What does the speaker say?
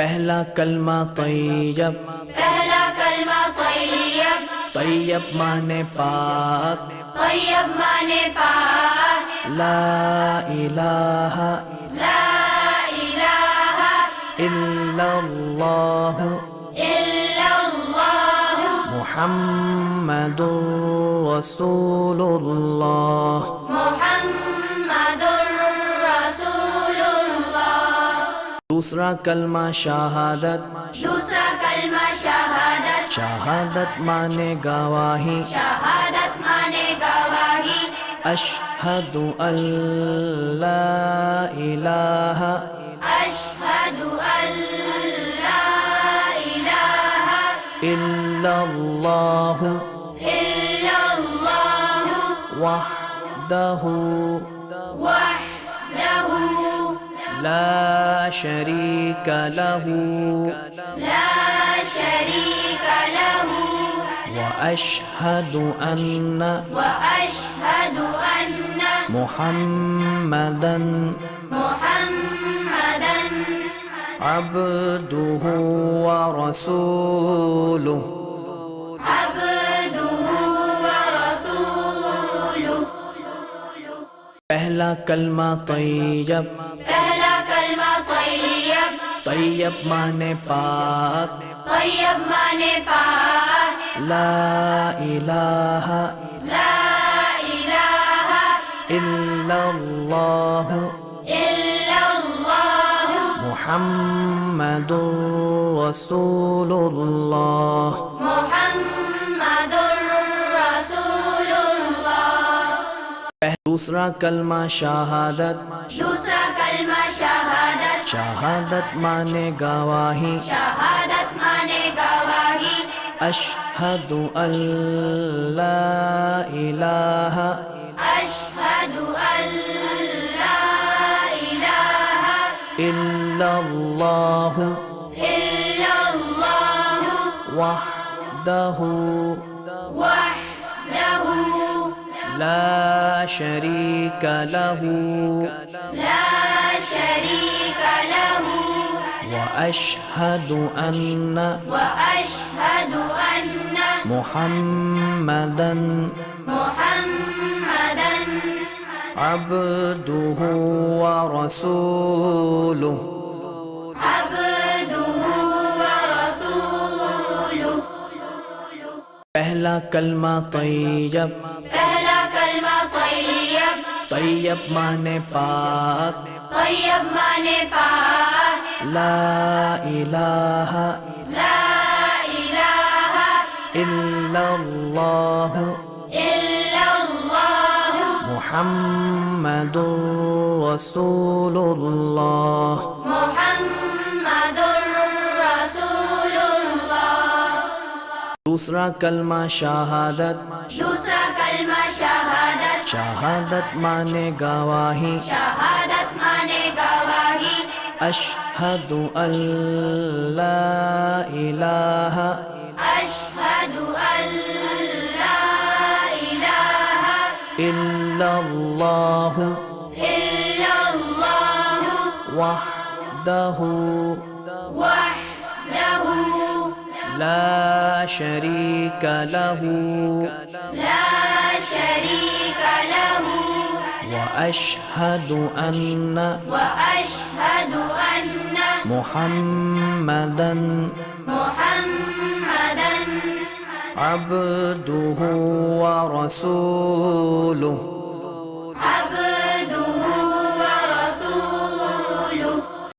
पहला कलमा तैयब, पहला कलमा तैयब, तैयब माने पाक, तैयब माने पाक, ला इलाहा ला इलाहा इल्लल्लाह इल्लल्लाह मुहम्मदुर रसूलुल्लाह। मुहम्मदुर रसूलुल्लाह। दूसरा कलमा शहादत, दूसरा कलमा शहादत, शहादत माने गवाही, शहादत माने गवाही, अशहदु अल्ला इलाहा अशहदु अल्ला इलाहा इल्लल्लाह इल्लल्लाह वहदहु वहदहु ला शरीक लहू ला शरीक लहू व अशहदु अन्न वअशहदु अन्न मुहम्मदन मुहम्मदन अब्दुहु व रसूलुहु। अब्दुहु व रसूलुहु। पहला कलमा तैयब, पहला कलमा तैयब, तैयब माने पाक, तैयब माने पाक, ला इलाहा ला इलाहा इल्लल्लाह इल्लल्लाह मुहम्मदुर रसूलुल्लाह। मुहम्मदुर रसूलुल्लाह। दूसरा कलमा शहादत, दूसरा कलमा शहादत, शहादत माने गवाही, शहादत माने गवाही, अशहदु अल्ला इलाहा अशहदु अल्ला इलाहा इल्लल्लाह इल्लल्लाह वहदहु वहदहु ला शरीक लहू ला शरीक लहू व अशहदु अन्न वअशहदु अन्न मुहम्मदन मुहम्मदन अब्दुहु व रसूलुहु। अब्दुहु व रसूलुहु। पहला कलमा तैयब, पहला कलमा तैयब, तैयब माने पाक, तैयब माने पाक, ला इलाहा ला इलाहा इल्लल्लाह इल्लल्लाह मुहम्मदुर रसूलुल्लाह। मुहम्मदुर रसूलुल्लाह। दूसरा कलमा शहादत, दूसरा कलमा शहादत, शहादत माने गवाही, शहादत माने गवाही, अशहदु अल्ला इलाहा अशहदु अल्ला इलाहा इल्लल्लाह इल्लल्लाह वहदहु वहदहु ला शरीक लहू ला शरीक लहू व अशहदु अन्न वअशहदु अन्न मुहम्मदन मुहम्मदन अब्दुहु व रसूलुहु।